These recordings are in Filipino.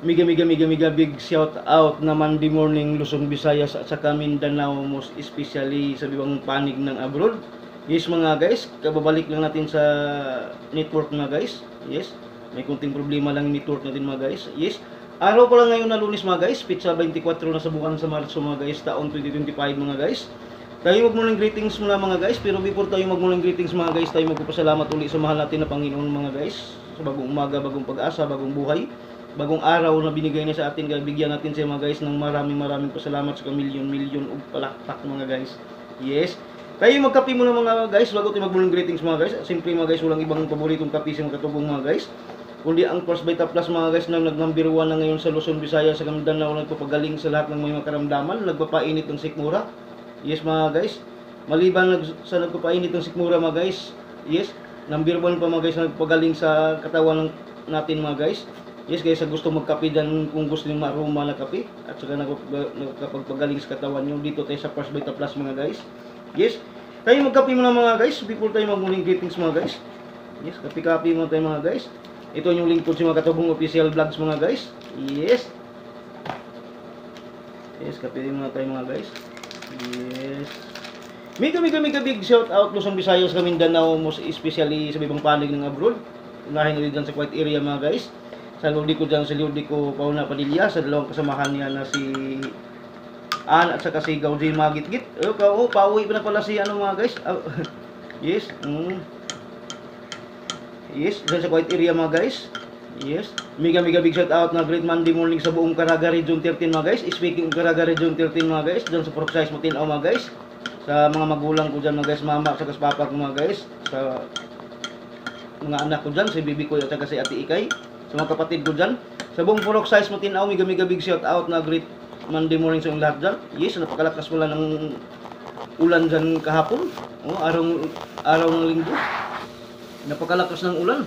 mega big shout out na Monday morning Luzon, Visayas at saka Mindanao, most especially sa bibang panig ng abroad. Yes mga guys, kababalik lang natin sa network mga guys. Yes, may kunting problema lang yung network natin mga guys. Yes, araw pa lang ngayon na Lunes mga guys, pitsa 24 na sa buwan sa Marso mga guys, taon 2025 mga guys. Tayo magmulang greetings muna mga guys, pero before tayo magmulang greetings mga guys, tayo magpapasalamat uli sa mahal natin na Panginoon mga guys, sa bagong umaga, bagong pag-asa, bagong buhay, bagong araw na binigay niya sa atin. Kaya bigyan natin siya mga guys ng maraming pasalamat sa milyon ug palakpak mga guys. Yes, tayo magkape muna mga guys bago tayo magmulang greetings mga guys. Siyempre mga guys, walang ibang paboritong kape sa mga katubong mga guys, kundi ang First Vita Plus mga guys, na nag-number 1 na ngayon sa Luzon, Visayas, sa Mindanao, nagpapagaling sa lahat ng may makaramdaman, nagpapainit ng sikmura. Yes mga guys, maliban sa nagpapainit ng sikmura mga guys, yes, number 1 pa mga guys, nagpagaling sa katawan natin mga guys. Yes guys, sa gusto magkape dyan, kung gusto nyo maruma na kape, at saka nagpapagaling sa katawan nyo, dito tayo sa First Vita Plus mga guys. Yes, tayo magkape muna mga guys, before tayo magmuling greetings mga guys. Yes, kape-kape muna tayo mga guys. Ito yung lingkod sa mga katubong official vlogs mga guys. Yes, yes, kape muna tayo mga guys. Yes, mega big shout out Luzon, Visayas, Mindanao, most especially sa ibang panig ng abroad. Unahin ulit dyan sa quiet area mga guys. Sa lodi ko dyan, sa lodi ko Pauna Padilla, sa dalawang kasamahan niya na si An at saka si Gaudi Magitgit. Pauwi pa na pala si ano mga guys. Yes, yes, dyan sa quiet area mga guys. Yes, mega big shout out na great Monday morning sa buong Caraga Region 13 mga guys. Speaking of Caraga Region 13 mga guys, dyan sa Purok Size Matinaw mga guys, sa mga magulang ko dyan mga guys, mama at saka papa ko mga guys, sa mga anak ko dyan, si bibi ko at saka si ate Ikay, sa mga kapatid ko dyan, sa buong Purok Size Matinaw, mega big shout out na great Monday morning sa lahat dyan. Yes, napakalakas pala ng ulan dyan kahapon, araw ng linggo, napakalakas ng ulan.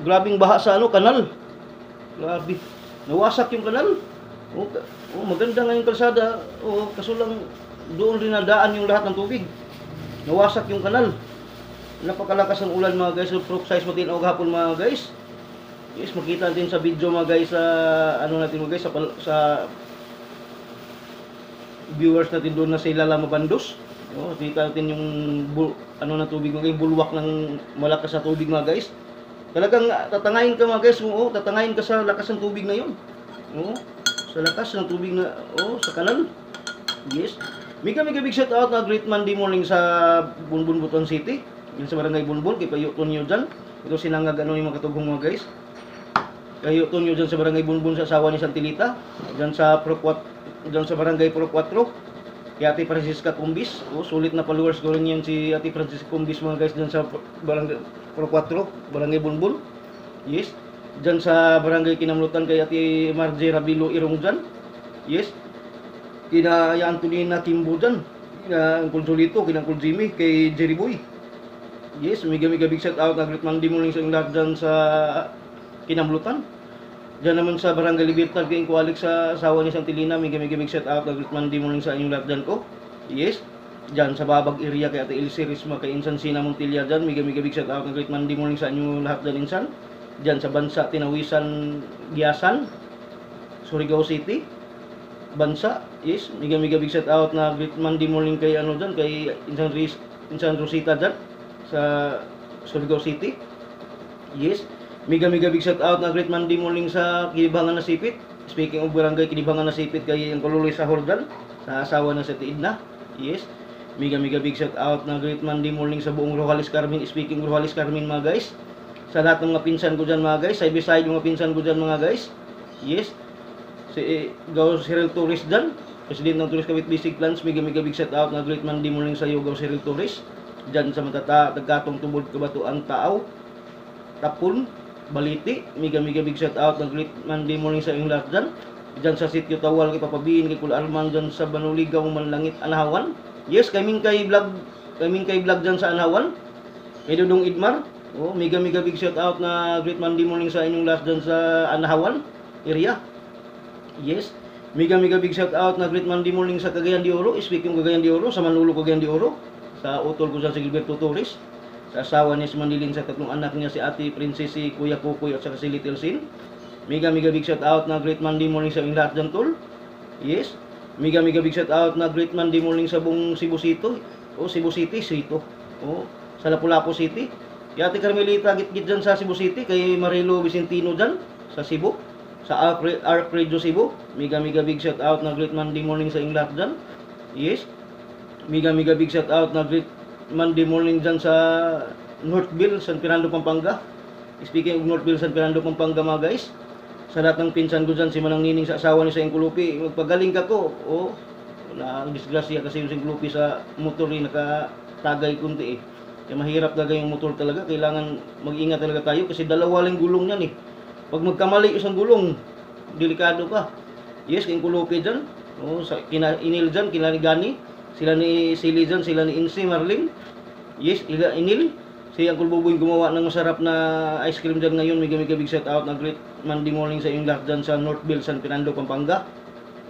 Grabing baha sa kanal. Grabe. Nawasak yung kanal. Maganda nga yung kalsada. Kaso lang doon rin nadaan yung lahat ng tubig. Nawasak yung kanal. Napakalakas ng ulan mga guys. Proof size Matinaw gahapon mga guys. Yes, makita din sa video mga guys, sa natin mga guys, sa viewers natin doon na sa Ilala Mabandos. Kita natin yung na tubig mga guys, bulwak ng malakas na tubig mga guys. Talagang tatangayin ka mga guys, tatangayin ka sa lakas ng tubig na yun. Sa lakas ng tubig na, sa kanal. Yes. Mega big shout out na great Monday morning sa Bunbun, Butuan City. Yan sa barangay Bunbun, kay Payuton nyo dyan. Ito sinangag yung mga katugong mga guys. Payuton nyo dyan sa barangay Bunbun sa asawa ni Santilita. Dyan sa barangay Pro 4. Kay Ate Francisca Cumbis, sulit na followers ko rin yan si Ate Francisca Cumbis mga guys, dyan sa barangay Pro 4, barangay Bunbun. Yes, dyan sa barangay Kinamlutan kay Ate Margie Rabilo Irong dyan. Yes, kina Antonina Kimbo dyan, kina Uncle Jolito, kina Uncle Jimmy, kay Jerry Boy. Yes, mega big shout out na great Monday morning sa lahat dyan sa Kinamlutan. Diyan naman sa Barangay Libertad kay Inko Alex sa asawa ni Santilina, mega big shout out na great Monday morning sa inyong lahat dyan ko. Yes, dyan sa Babag area kay Ate Elsie Risma, kay Insan Sina Montilla dyan, mega big shout out na great Monday morning sa inyong lahat dyan Insan. Dyan sa Bansa Tinawisan Giasan, Surigao City, Bansa. Yes, mega big shout out na great Monday morning kay dyan, kay Insan Rosita dyan sa Surigao City. Yes, mega big shout out na great Monday morning sa Kinibangan na Sipit. Speaking of barangay Kinibangan na Sipit, kay ang Kululoy sa Hordan, sa asawa na sa Tiidna. Yes, mega big shout out na great Monday morning sa buong Rojalis Carmen. Speaking of Rojalis Carmen mga guys, sa lahat ng mga pinsan ko dyan mga guys, side by side mga pinsan ko dyan mga guys. Yes, si Gao Cyril Torres dyan, President ng Tourist Kawit Basic Plans, mega big shout out na great Monday morning sa iyo Gao Cyril Torres. Dyan sa Tagkatong Tubod, Kabatuan, Taaw, Tapon, Baliti, mega big shout out ng great Monday morning sa inyong lahat dyan. Dyan sa Sitio Tawal, kay Papabiin, kay Kula Arman, dyan sa Banuligaw, Manlangit, Anahawan. Yes, kaming kay vlog dyan sa Anahawan. Kay Dudong Idmar, mega big shout out na great Monday morning sa inyong lahat dyan sa Anahawan area. Yes, mega big shout out na great Monday morning sa Cagayan de Oro. Speaking of Cagayan de Oro, sa Manlulo Cagayan de Oro, sa utol ko dyan sa Gilberto Torres. sa asawa niya si Manilin, sa tatlong anak niya si Ate Princess, si Kuya Kukoy at saka si Little Sin. Mega big shout out na great Monday morning sa inyong lahat dyan, tol. Yes. Mega big shout out na great Monday morning sa buong Cebu City. O Cebu City, Sito. O sa Lapu-Lapu City. Kay Ate Carmelita git-git dyan sa Cebu City, kay Marilo Vicentino dyan sa Cebu. Sa Arc Radio Cebu. Mega big shout out na great Monday morning sa inyong lahat dyan. Yes. Mega big shout out na great Monday morning dyan sa Northville, San Fernando, Pampanga. Speaking of Northville, San Fernando, Pampanga mga guys, sa lahat ng pinsan ko dyan, si Manang Nining sa asawa ni sa Kulupi, magpagaling ka ko. O, na disgrasya kasi yung Kulupi sa motor rin, nakatagay kunti eh. Kaya mahirap talaga yung motor talaga, kailangan mag-ingat talaga tayo kasi dalawa lang gulong yan eh. Pag magkamali isang gulong, delikado ka. Yes, kayong Kulupi dyan, o, kina Inil dyan, kina ni Gani, sila ni Silly dyan, sila ni Insi, Marlin. Yes, Inil. Si Uncle Buboy gumawa ng masarap na ice cream dyan ngayon. Mega big shout out na great Monday morning sa inyong lahat dyan sa Northville, San Fernando, Pampanga.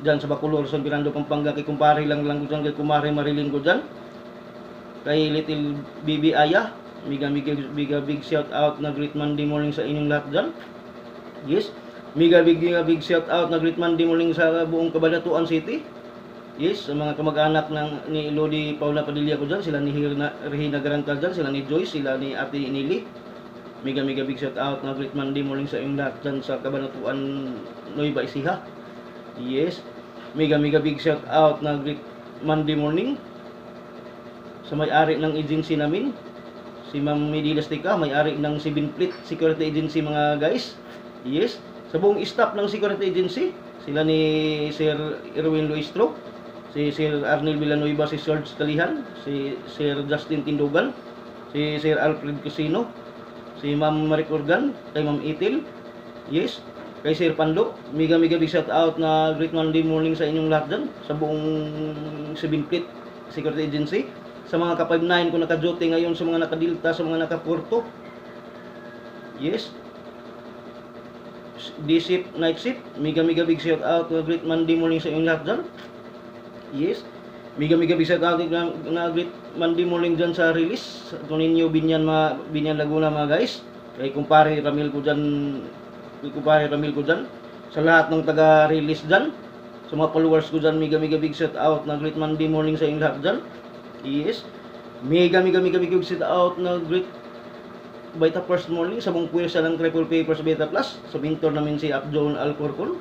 Dyan sa Bacolor, San Fernando, Pampanga. Kay kumpare lang ko dyan, kay kumare Marilyn ko dyan. Kay Little Bibi Aya. Mega big shout out na great Monday morning sa inyong lahat dyan. Yes. Mega big shout out na great Monday morning sa buong Cabanatuan City. Yes, sa mga kamag-anak ni Lodi Paula Padilla ko dyan, sila ni Regina Garantal dyan, sila ni Joyce, sila ni Ate Inili. Mega big shout out na great Monday morning sa inyong lahat dyan sa Cabanatuan, Nueva Ecija. Yes, mega big shout out na great Monday morning sa may-ari ng agency namin, si Ma'am Medilas Tika, may-ari ng 7 Fleet Security Agency mga guys. Yes, sa buong staff ng Security Agency, sila ni Sir Erwin Luistro, si Sir Arnel Villanueva, si George Talihan, si Sir Justin Tindugan, si Sir Alfred Casino, si Ma'am Marie Organ, kay Ma'am Itil, yes, kay Sir Pando. Mega big shout out na great Monday morning sa inyong lahat dyan, sa buong 7 Fleet Security Agency, sa mga ka-59 kung naka-duty ngayon, sa mga naka-Delta, sa mga naka-Porto, yes, D-shift, night shift. Mega big shout out na great Monday morning sa inyong lahat dyan. Yes. Mega big shout out na great Monday morning dyan sa release. Ito ninyo Binyan Laguna mga guys. Kay kumpare Ramil ko dyan. Sa lahat ng taga-release dyan. Sa mga followers ko dyan, mega big shout out na great Monday morning sa inyong lahat dyan. Yes. Mega big shout out na great Beta First morning sa buong puwersa ng Triple P First Beta Plus. Sa mentor namin si Abjon Alcorcon.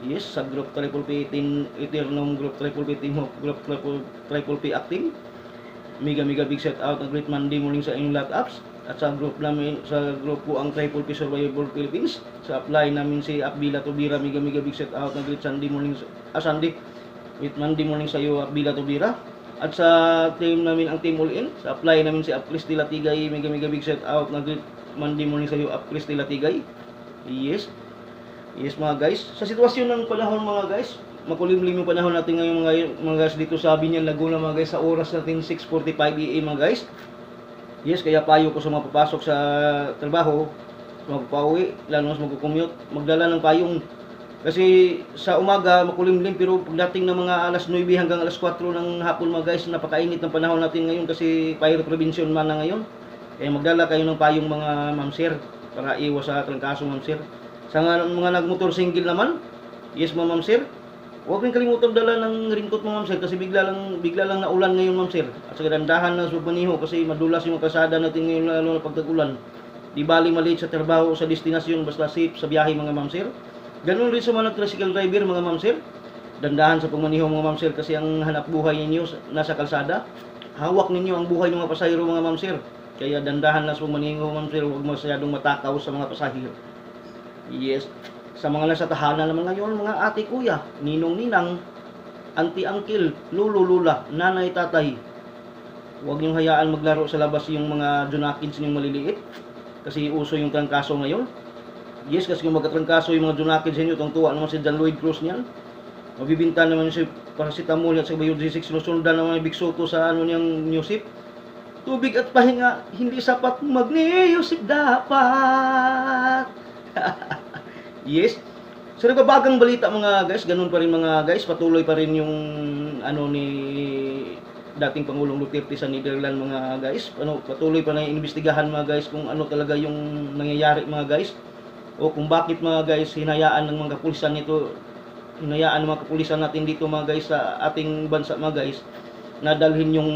Yes, sa group Triple P Eternum, group Triple P Team Hope, group Triple P Acting. Mega big shout out na great Monday morning sa inyong lahat apps. At sa group namin, sa group ko ang Triple P Survivor Philippines. Sa apply namin si Apbila Tubira. Mega big shout out na great Sunday morning, Sunday with Monday morning sa iyo Apbila Tubira. At sa team namin ang Team All In, sa apply namin si Apkris de Latigay. Mega big shout out na great Monday morning sa iyo Apkris de Latigay. Yes. Yes mga guys, sa sitwasyon ng panahon mga guys, makulimlim yung panahon natin ngayon mga guys dito sa Binyan Laguna mga guys, sa oras natin 6:45 AM mga guys. Yes, kaya payo ko sa mga papasok sa trabaho, magpauwi, lalo mas magko-commute, magdala ng payong. Kasi sa umaga makulimlim, pero pagdating ng mga alas 9 hanggang alas 4 ng hapon mga guys, napakainit ng panahon natin ngayon kasi fire prevention man na ngayon. Kaya magdala kayo ng payong mga ma'am sir para iwas sa trangkaso ma'am sir. Sa mga nagmotor single naman, yes ma'am sir, huwag rin kalimutan dala ng raincoat ma'am sir kasi bigla lang naulan ngayon ma'am sir. At sa gandahan na submaniho kasi madulas yung kalsada natin ngayon lalo na pagtag-ulan. Di bali maliit sa trabaho o sa destinasyon, basta safe sa biyahe mga ma'am sir. Ganun rin sa mga tricycle driver mga ma'am sir. Dandahan sa pagmaniho mga ma'am sir kasi ang hanap buhay ninyo nasa kalsada. Hawak ninyo ang buhay ng mga pasahero mga ma'am sir. Kaya dandahan lang sa pagmaniho ma'am sir, huwag masyadong matakaw sa mga pasahero. Yes. Sa mga nasa tahanan naman ngayon, mga ate, kuya, ninong, ninang, auntie, uncle, lolo, lula, nanay, tatay. Huwag niyong hayaan maglaro sa labas yung mga junakids niyong maliliit. Kasi uso yung trangkaso ngayon. Yes, kasi kung magkatrangkaso yung mga junakids ninyo, tuwa naman si John Lloyd Cruz niyan. Mabibinta naman si paracetamol at sa Biodiesix, sinusundan naman yung Big Soto sa niyang Newsip. Tubig at pahinga, hindi sapat mag-Newsip dapat. Yes. So nagbabagang balita mga guys, ganun pa rin mga guys, patuloy pa rin yung dating Pangulong Duterte sa Netherlands mga guys. Patuloy pa na iimbestigahan mga guys kung ano talaga yung nangyayari mga guys. O kung bakit mga guys hinayaan ng mga kapulisan nito, hinayaan ng mga kapulisan natin dito mga guys sa ating bansa mga guys, na dalhin yung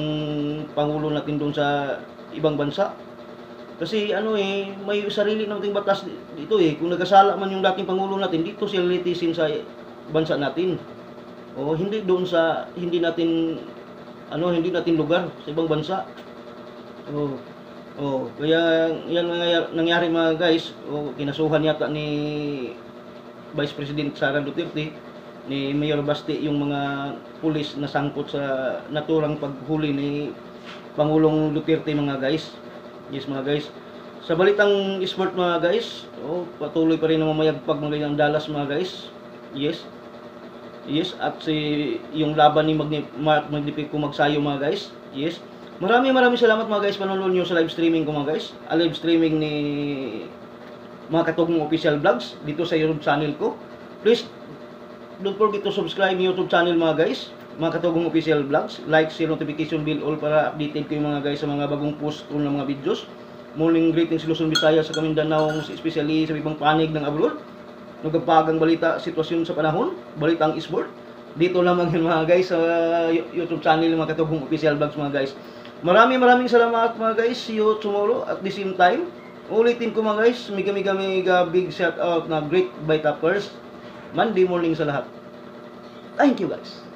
Pangulo natin doon sa ibang bansa. Kasi may sarili nating batas dito kung nagkasala man yung dating Pangulo natin, dito siya litisin sa bansa natin. O hindi doon sa hindi natin lugar sa ibang bansa. Kaya yan nangyari mga guys. Kinasuhan yata ni Vice President Sara Duterte, ni Mayor Basti, yung mga pulis na sangkot sa naturang paghuli ni Pangulong Duterte mga guys. Yes mga guys. Sa balitang sport mga guys, patuloy pa rin ang mamayagpag mga Dallas mga guys. Yes. At yung laban ni Mark Magnifico Magsayo mga guys. Yes. Maraming salamat mga guys panonood nyo sa live streaming ko mga guys. Live streaming ni mga Katugong Official Vlogs dito sa YouTube channel ko. Please don't forget to subscribe YouTube channel mga guys, mga Katugong Official Vlogs. Like, share, notification bell all para updated kayo mga guys sa mga bagong post ko ng mga videos. Morning greetings Luzon, Visayas, sa Mindanao, especially sa ibang panig ng abroad. Nagpapagang balita, sitwasyon sa panahon, balitang sport. Dito lamang yun mga guys sa YouTube channel ng mga Katugong Official Vlogs mga guys. Maraming salamat mga guys. See you tomorrow at the same time. Ulitin ko mga guys, mega big shout out na Great Vita First Monday morning sa lahat. Thank you guys.